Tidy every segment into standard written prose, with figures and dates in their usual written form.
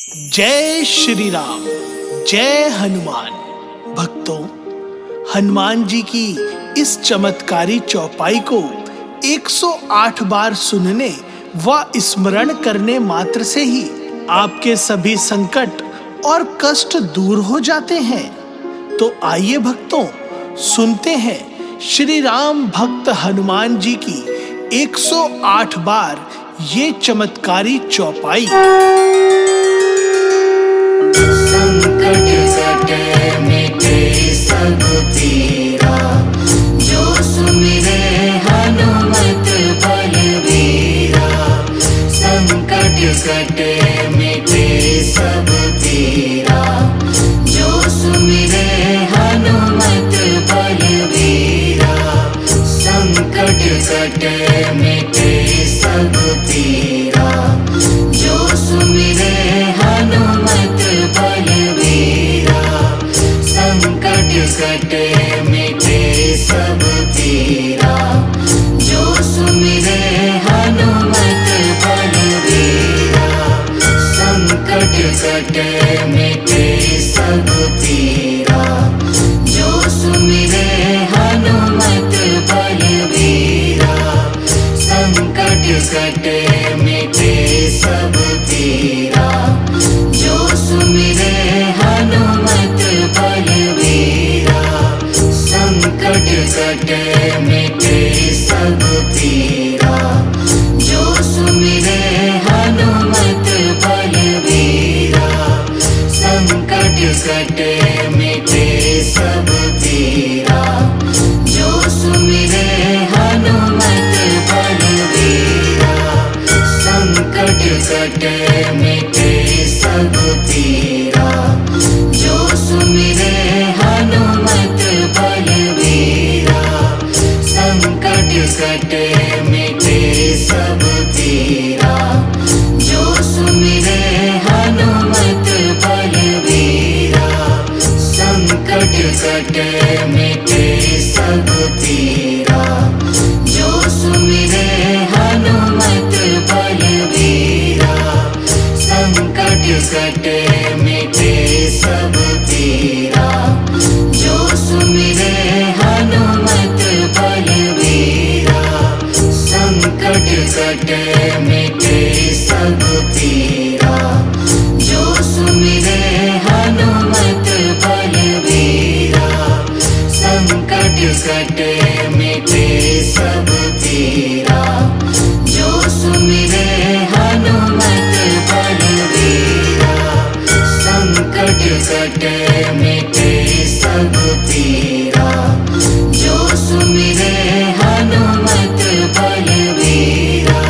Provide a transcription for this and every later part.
जय श्री राम, जय हनुमान। भक्तों, हनुमान जी की इस चमत्कारी चौपाई को 108 बार सुनने व स्मरण करने मात्र से ही आपके सभी संकट और कष्ट दूर हो जाते हैं। तो आइए भक्तों, सुनते हैं श्री राम भक्त हनुमान जी की 108 बार ये चमत्कारी चौपाई। संकट कटे मिटे सब पीरा, जो सुमिरे हनुमत बलवीरा। संकट कटे मिटे सब पीरा, जो सुमिरे हनुमत बलवीरा। संकट कटे मिटे सब पीरा, जो सुमिरे हनुमत बलवीरा। संकट कटे मिटे सब पीरा, जो सुमिरे हनुमत बलवीरा। संकट कटे मिटे सब पीरा, जो सुमिरे हनुमत बलवीरा। संकट कटे मिटे सब पीरा, जो सुमिरे हनुमत बलवीरा। संकट कटे मिटे सब पीरा, जो सुमिरे हनुमत बलवीरा। संकट कटे मिटे सब पीरा, जो सुमिरे हनुमत बलवीरा। संकट कटे मिटे सब पीरा, जो सुमिरे हनुमत बलवीरा। संकट कटे मिटे सब पीरा, जो सुमिरे हनुमत बलवीरा। संकट कटे मिटे सब पीरा, जो सुमिरे हनुमत बलवीरा। संकट कटे मिटे सब पीरा, जो सुमिरे हनुमत बलवीरा। संकट कटे मिटे सब पीरा, जो सुमिरे हनुमत बलवीरा। संकट कटे मिटे सब पीरा, जो सुमिरे हनुमत बलवीरा। संकट कटे मिटे सब पीरा, जो सुमिरे हनुमत बलवीरा।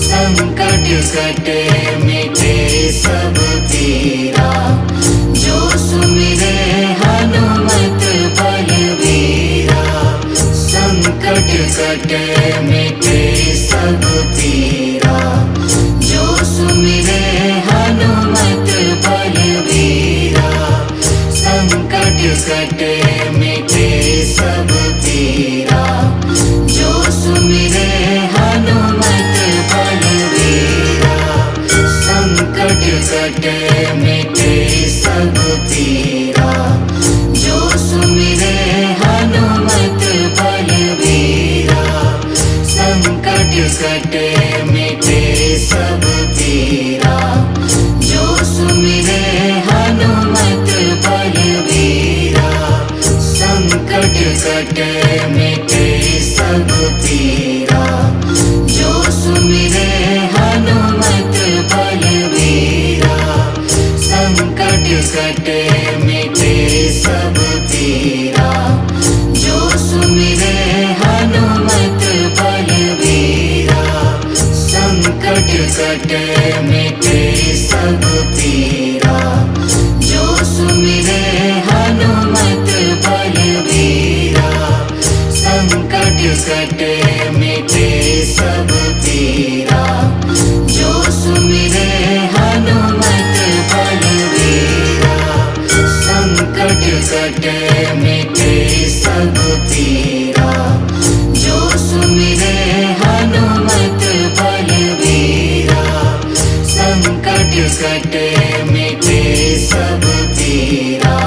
संकट कटे मिटे सब पीरा, जो सुमिरे हनुमत बलवीरा। संकट कटे मिटे सब पीरा, जो सुमिरे हनुमत बलवीरा। संकट कटे मिटे सब पीरा, जो सुमिरे हनुमत बलवीरा। संकट कटे मिटे सब पीरा, जो सुमिरे हनुमत बलवीरा। संकट कटे मिटे सब पीरा, जो सुमिरे हनुमत बलवीरा। संकट कटे मिटे सब पीरा, जो सुमिरे हनुमत बलवीरा। संकट कटे मिटे सब पीरा, जो सुमिरे हनुमत बलवीरा। संकट कटे मिटे सब पीरा, जो सुमिरे हनुमत बलवीरा। संकट कटे मिटे सब पीरा, जो सुमिरे हनुमत बलवीरा। कटे मिटे सब पीरा,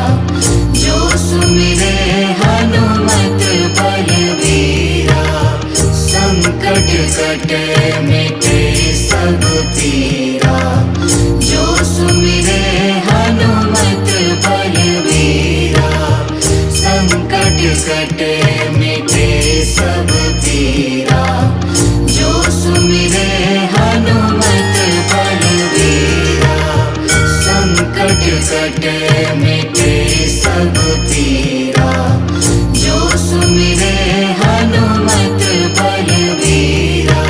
जो सुमिरे हनुमत बलबीरा। संकट कटे मिटे सब पीरा, जो सुमिरे हनुमत बलबीरा। संकट कटे मिटे सब पीरा, जो सुमिरे हनुमत बलबीरा। संकट कटे मिटे सब पीरा, जो सुमिरे हनुमत बलबीरा।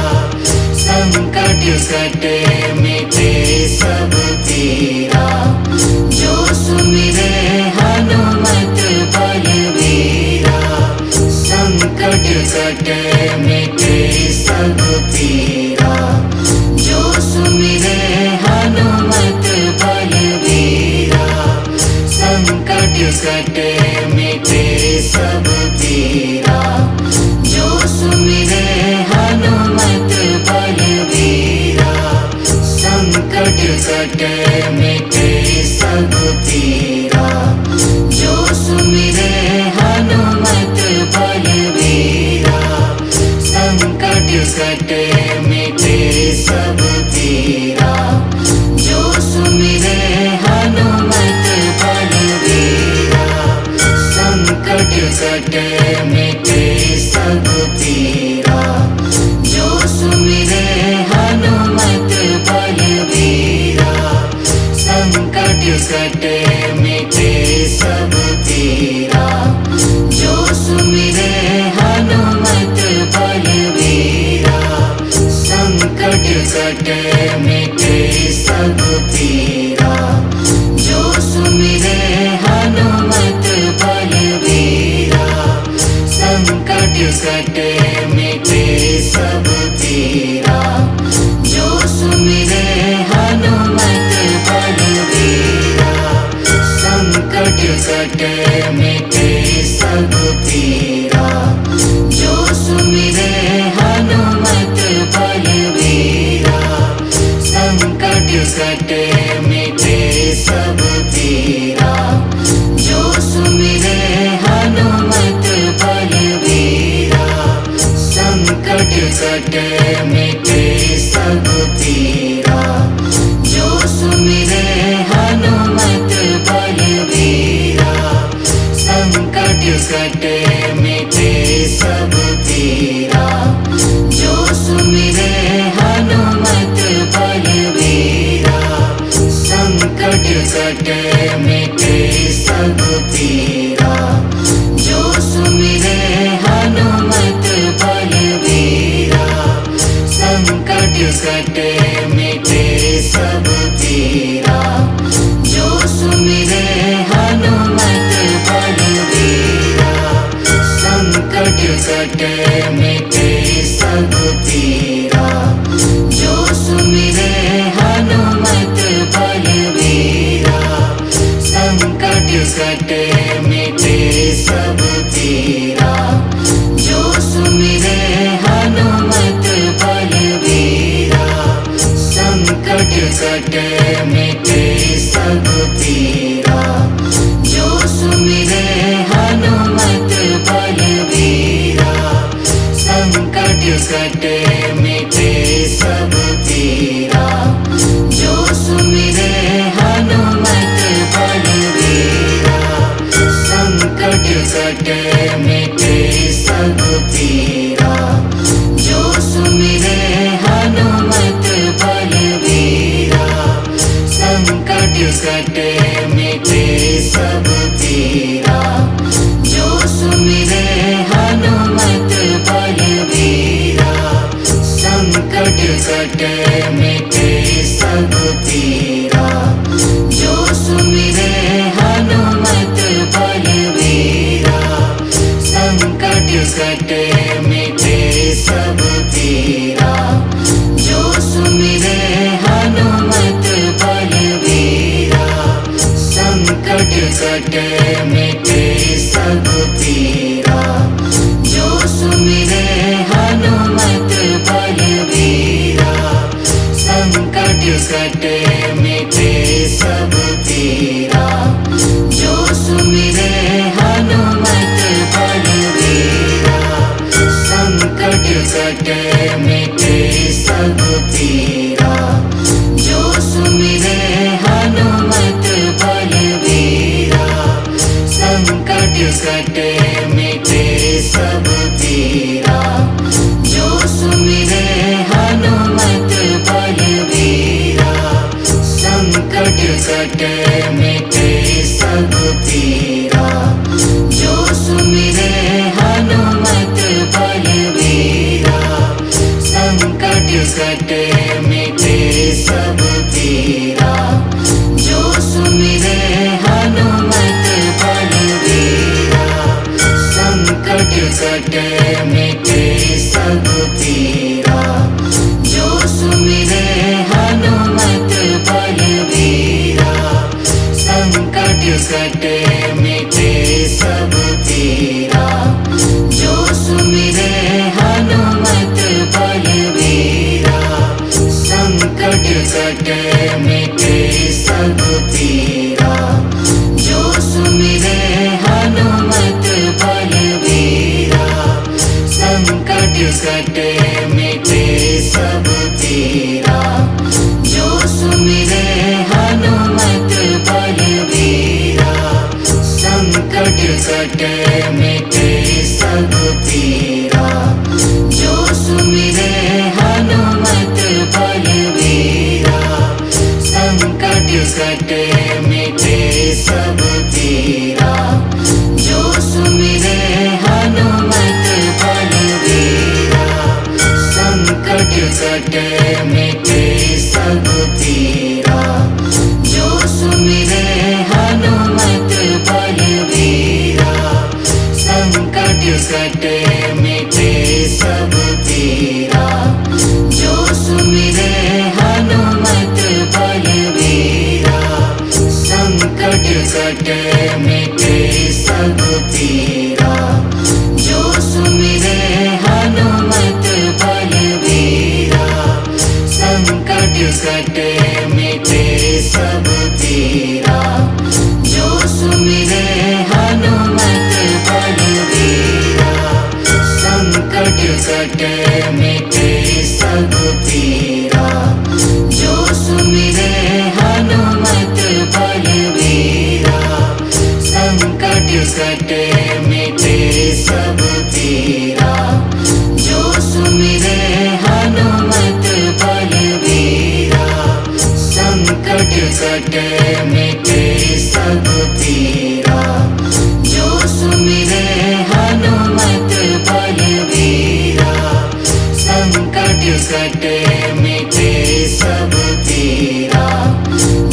संकट कटे मिटे सब पीरा, जो सुमिरे हनुमत बलबीरा। संकट कटे मिटे सब पीरा, जो सुमिरे हनुमत बलबीरा। संकट कटे मिटे सब पीरा, जो सुमिरे हनुमत बलबीरा। संकट कटे मिटे सब पीरा, जो सुमिरे हनुमत बलबीरा। संकट कटे मिटे सब पीरा, जो सुमिरे हनुमत बलबीरा। संकट कटे मिटे सब पीरा, जो सुमिरे हनुमत बलबीरा। संकट कटे मिटे सब पीरा, जो सुमिरे हनुमत बलबीरा। संकट कटे मिटे सब पीरा, जो सुमिरे हनुमत बलबीरा। संकट कटे मिटे सब पीरा, जो सुमिरे हनुमत बलबीरा। संकट कटे मिटे सब पीरा, जो सुमिरे हनुमत बलबीरा। संकट कटे मिटे सब पीरा, जो सुमिरे हनुमत बलबीरा। संकट कटे मिटे सब पीरा, जो सुमिरे हनुमत बलबीरा। संकट कटे मिटे सब पीरा, जो सुमिरे हनुमत बलबीरा। संकट कटे मिटे सब पीरा, जो सुमिरे हनुमत बलबीरा। संकट कटे मिटे सब पीरा, जो सुमिरे हनुमत बलबीरा। संकट कटे मिटे सब पीरा, जो सुमिरे हनुमत बलबीरा। संकट कटे मिटे सब पीरा, जो सुमिरे हनुमत बलबीरा। संकट कटे मिटे सब पीरा, जो सुमिरे हनुमत बलबीरा। संकट कटे मिटे सब पीरा, जो सुमिरे हनुमत बलबीरा। संकट कटे मिटे सब पीरा, जो सुमिरे हनुमत बलबीरा। संकट कटे मिटे सब पीरा, जो सुमिरे हनुमत बलबीरा। संकट कटे मिटे सब पीरा, जो सुमिरे हनुमत बलबीरा। संकट कटे मिटे सब पीरा, जो सुमिरे हनुमत बलबीरा। कटे मिटे सब पीरा। जो सुमिरे हनुमत बलबीरा। संकट कटे मिटे सब पीरा। जो सुमिरे हनुमत बलबीरा। संकट कटे मिटे सब पीरा। जो सुमिरे हनुमत बलबीरा। संकट कटे मिटे सब पीरा। जो सुमिरे हनुमत बलबीरा। संकट कटे मिटे सब पीरा। जो सुमिरे हनुमत बलबीरा। संकट कटे मिटे सब पीरा। जो सुमिरे हनुमत बलबीरा। संकट कटे मिटे सब पीरा। जो सुमिरे हनुमत बलबीरा। संकट कटे मिटे सब पीरा। जो सुमिरे हनुमत बलबीरा। संकट कटे मिटे सब पीरा। जो सुमिरे हनुमत बलबीरा। संकट कटे मिटे सब पीरा। जो सुमिरे हनुमत बलबीरा। संकट कटे मिटे सब पीरा। जो सुमिरे हनुमत बलबीरा। संकट कटे मिटे सब पीरा। जो सुमिरे हनुमत बलबीरा। संकट कटे मिटे सब पीरा। जो सुमिरे हनुमत बलबीरा। संकट कटे मिटे सब पीरा। जो सुमिरे हनुमत बलबीरा। संकट कटे मिटे सब पीरा। जो सुमिरे हनुमत बलबीरा। संकट कटे मिटे सब पीरा।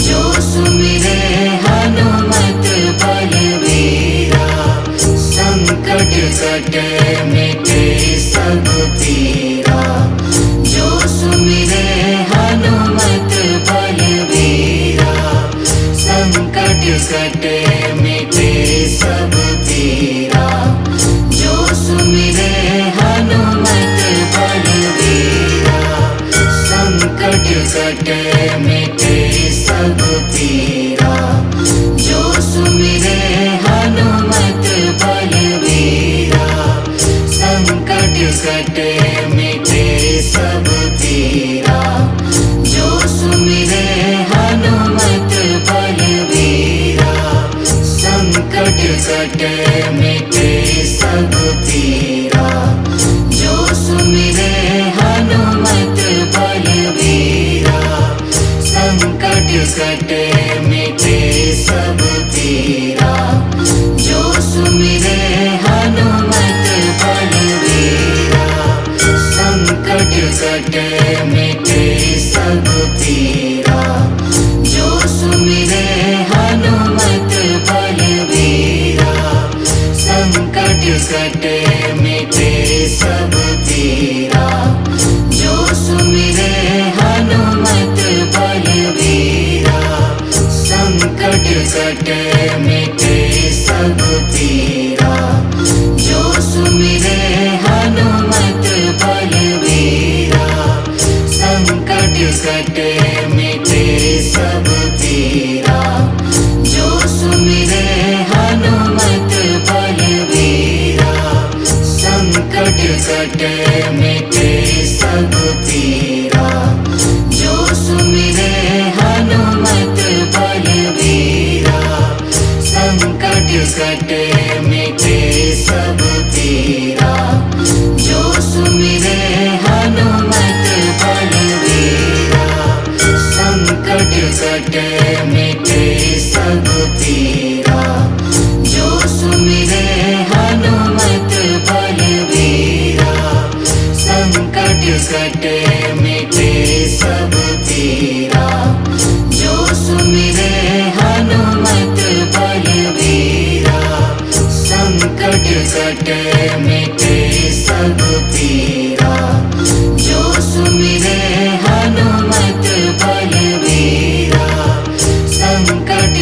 जो सुमिरे हनुमत बलबीरा। संकट कटे मिटे सब पीरा। जो सुमिरे हनुमत बलबीरा। संकट कटे मिटे सब पीरा। जो सुमिरे हनुमत बलबीरा। संकट कटे मिटे सब पीरा। जो सुमिरे हनुमत बलबीरा। संकट कटे मिटे सब पीरा। जो सुमिरे हनुमत बलबीरा। संकट कटे मिटे सब पीरा। जो सुमिरे हनुमत बलबीरा। संकट कटे मिटे सब पीरा। जो सुमिरे हनुमत बलबीरा। संकट कटे मिटे सब पीरा। जो सुमिरे हनुमत बलबीरा। संकट कटे मिटे सब पीरा। जो सुमिरे हनुमत बलबीरा। संकट कटे मिटे सब पीरा। जो सुमिरे हनुमत बलबीरा। संकट कटे मिटे सब पीरा। जो सुमिरे हनुमत बलबीरा। संकट कटे मिटे सब पीरा। जो सुमिरे हनुमत बलबीरा। संकट कटे मिटे सब पीरा। जो सुमिरे हनुमत बलबीरा। संकट कटे मिटे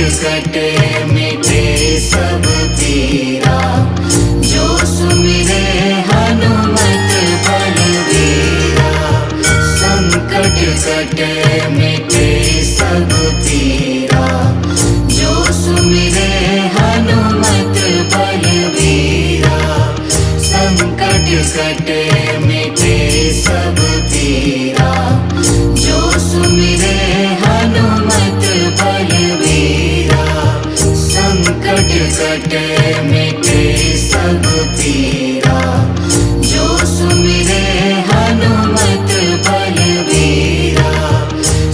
कटे मिटे सब पीरा, जो सुमिरे हनुमत बलबीरा। संकट कटे मिटे सब पीरा, जो सुमिरे हनुमत बलबीरा। संकट कटे मिटे सब पीरा, जो सुमिरे हनुमत बलबीरा। संकट कटे मिटे सब पीरा, जो सुमिरे हनुमत बलबीरा।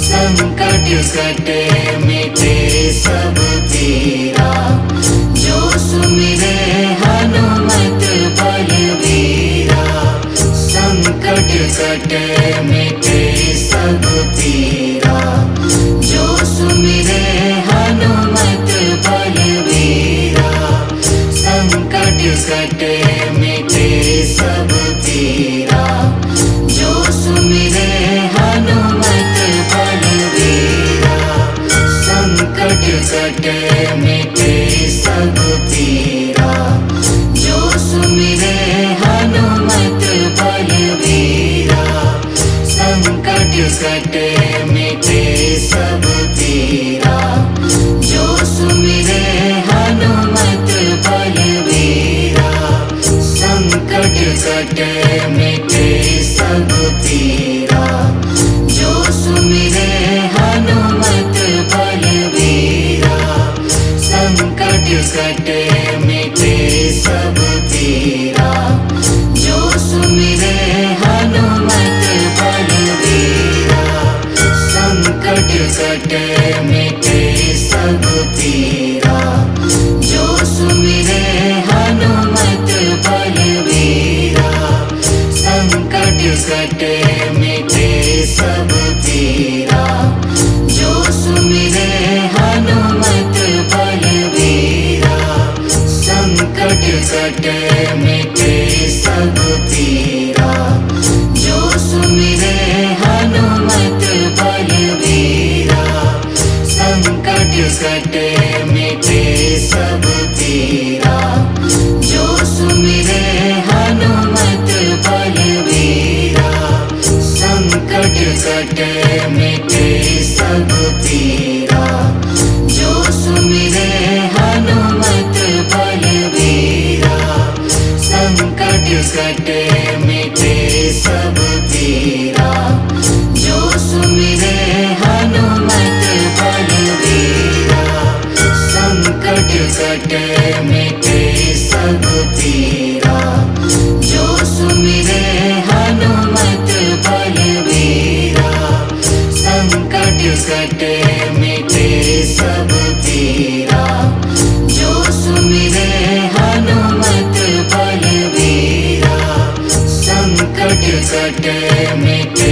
संकट कटे मिटे सब पीरा, जो सुमिरे हनुमत बलबीरा। संकट कटे मिटे सब पीरा, जो सुमिरे हनुमत बलबीरा। संकट कटे मिटे सब पीरा, जो सुमिरे हनुमत बलबीरा। संकट कटे मिटे सब पीरा, जो सुमिरे हनुमत बलबीरा। संकट कटे मिटे सब पीरा, जो सुमिरे हनुमत बलबीरा। संकट कटे मिटे सब पीरा, जो सुमिरे हनुमत बलबीरा। संकट कटे मिटे सब पीरा, जो सुमिरे हनुमत बलबीरा। संकट कटे मिटे सब पीरा, जो सुमिरे हनुमत बलबीरा। संकट कटे मिटे सब पीरा, जो सुमिरे हनुमत बलबीरा। संकट कटे मिटे सब पीरा, जो सुमिरे हनुमत बलबीरा। संकट कटे मिटे सब पीरा, जो सुमिरे हनुमत बलबीरा। संकट कटे मिटे सब पीरा, जो सुमिरे हनुमत बलबीरा। संकट कटे मिटे सब पीरा, जो सुमिरे हनुमत बलबीरा। संकट कटे मिटे सब पीरा, जो सुमिरे हनुमत बलबीरा। संकट कटे मिटे सब पीरा, जो सुमिरे हनुमत बलबीरा। संकट कटे मिटे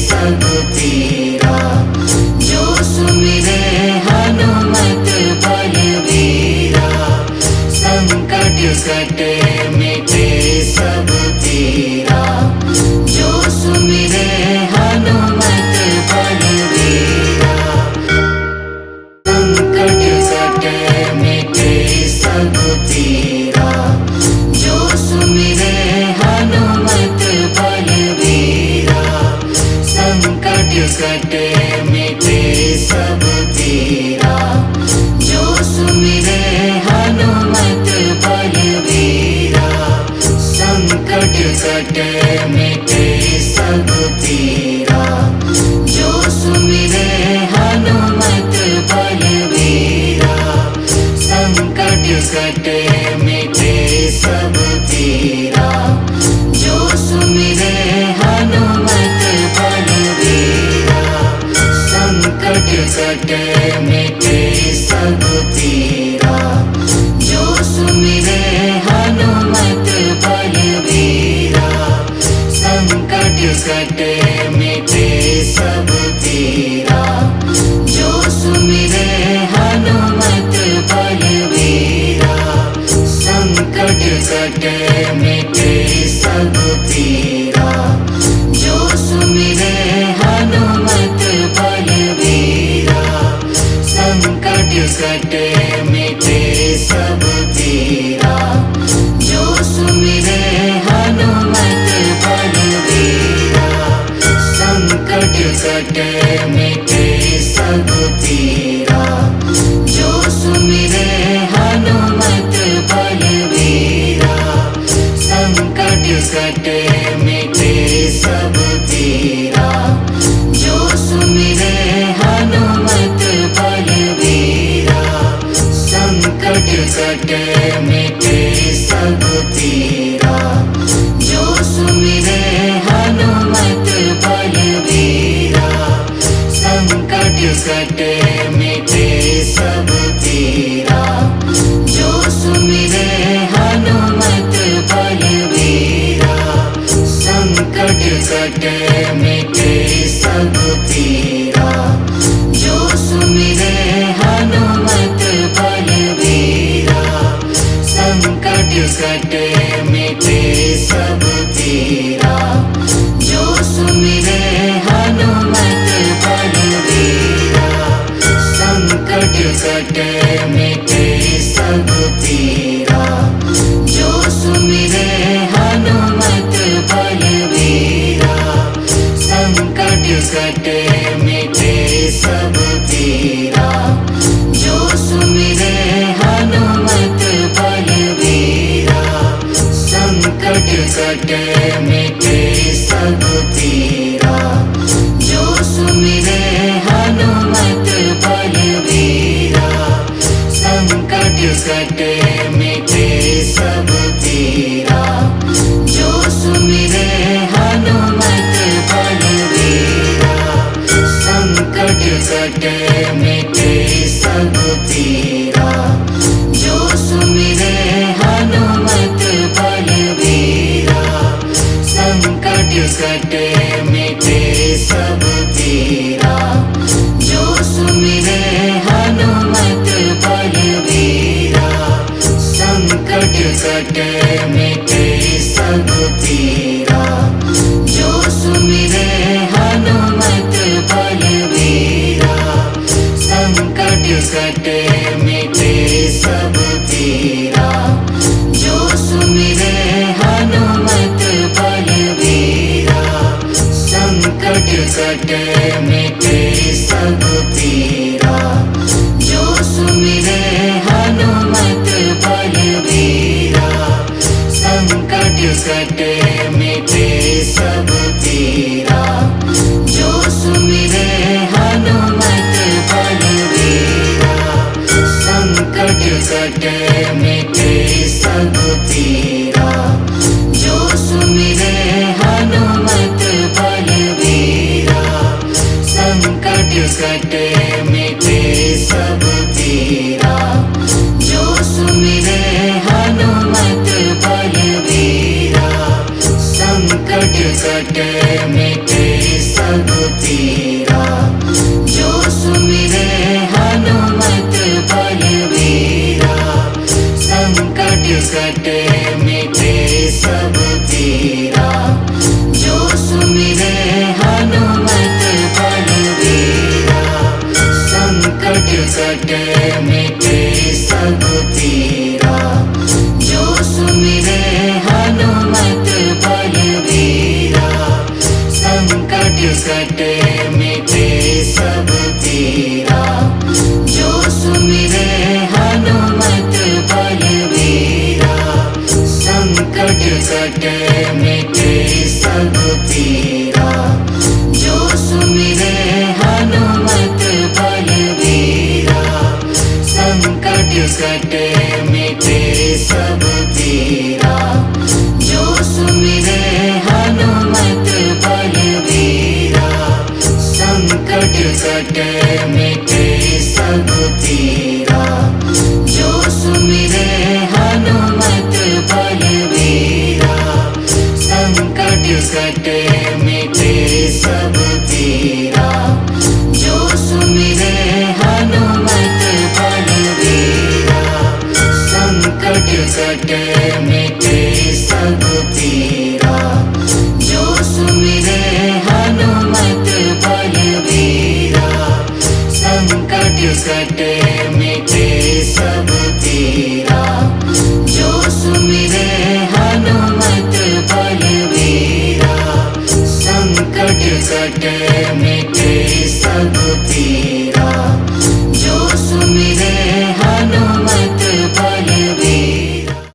सब पीरा, जो सुमिरे हनुमत बलबीरा। संकट कटे मिटे सब पीरा, जो सुमिरे हनुमत बलबीरा। संकट कटे मिटे सब पीरा, जो सुमिरे हनुमत बलबीरा। संकट कटे मिटे सब पीरा, जो सुमिरे हनुमत बलबीरा। संकट कटे मिटे सब पीरा, जो सुमिरे हनुमत बलबीरा। संकट कटे मिटे सब पीरा, जो सुमिरे हनुमत बलबीरा। संकट कटे मिटे सब पीरा, जो सुमिरे हनुमत बलबीरा। संकट कटे मिटे सब पीरा, जो सुमिरे हनुमत बलबीरा। संकट कटे मिटे सब पीरा, जो सुमिरे हनुमत बलबीरा। संकट कटे मिटे सब पीरा, जो सुमिरे हनुमत बलबीरा। संकट कटे मिटे सब पीरा, जो सुमिरे हनुमत बलबीरा। संकट कटे मिटे सब पीरा, जो सुमिरे हनुमत बलबीरा। संकट कटे मिटे सब पीरा, जो सुमिरे हनुमत बलबीरा। संकट कटे मिटे सब पीरा, जो सुमिरे हनुमत बलबीरा। संकट कटे मिटे सब पीरा, जो सुमिरे हनुमत बलबीरा। संकट कटे मिटे सब पीरा, जो सुमिरे हनुमत बलबीरा। संकट कटे मिटे सब पीरा, जो सुमिरे हनुमत बलबीरा। संकट कटे मिटे सब पीरा, जो सुमिरे हनुमत बलबीरा। संकट कटे मिटे सब पीरा, जो सुमिरे हनुमत बलबीरा। संकट कटे मिटे सब पीरा, जो सुमिरे हनुमत बलबीरा। संकट कटे मिटे सब पीरा, जो सुमिरे हनुमत बलबीरा। संकट कटे मिटे सब पीरा, जो सुमिरे हनुमत बलबीरा। संकट कटे मिटे सब पीरा, जो सुमिरे हनुमत बलबीरा। संकट कटे मिटे सब पीरा, जो सुमिरे हनुमत बलबीरा। संकट कटे मिटे सब पीरा, जो सुमिरे हनुमत बलबीरा। संकट कटे मिटे सब पीरा, जो सुमिरे हनुमत बलबीरा। संकट कटे मिटे सब पीरा, जो सुमिरे हनुमत बलबीरा। संकट कटे मिटे सब पीरा, जो सुमिरे हनुमत बलबीरा। संकट कटे मिटे सब पीरा, जो सुमिरे हनुमत बलबीरा। संकट कटे मिटे सब पीरा, जो सुमिरे हनुमत बलबीरा। संकट कटे मिटे सब पीरा, जो सुमिरे हनुमत बलबीरा। संकट कटे मिटे सब पीरा, जो सुमिरे हनुमत बलबीरा। संकट कटे मिटे सब पीरा, जो सुमिरे हनुमत बलबीरा। संकट कटे मिटे सब पीरा, जो सुमिरे हनुमत बलबीरा। संकट कटे मिटे सब पीरा, जो सुमिरे हनुमत बलबीरा। संकट कटे मिटे सब पीरा, जो सुमिरे हनुमत बलबीरा। कटे मिटे सब पीरा, जो सुमिरे हनुमत बलबीरा। संकट कटे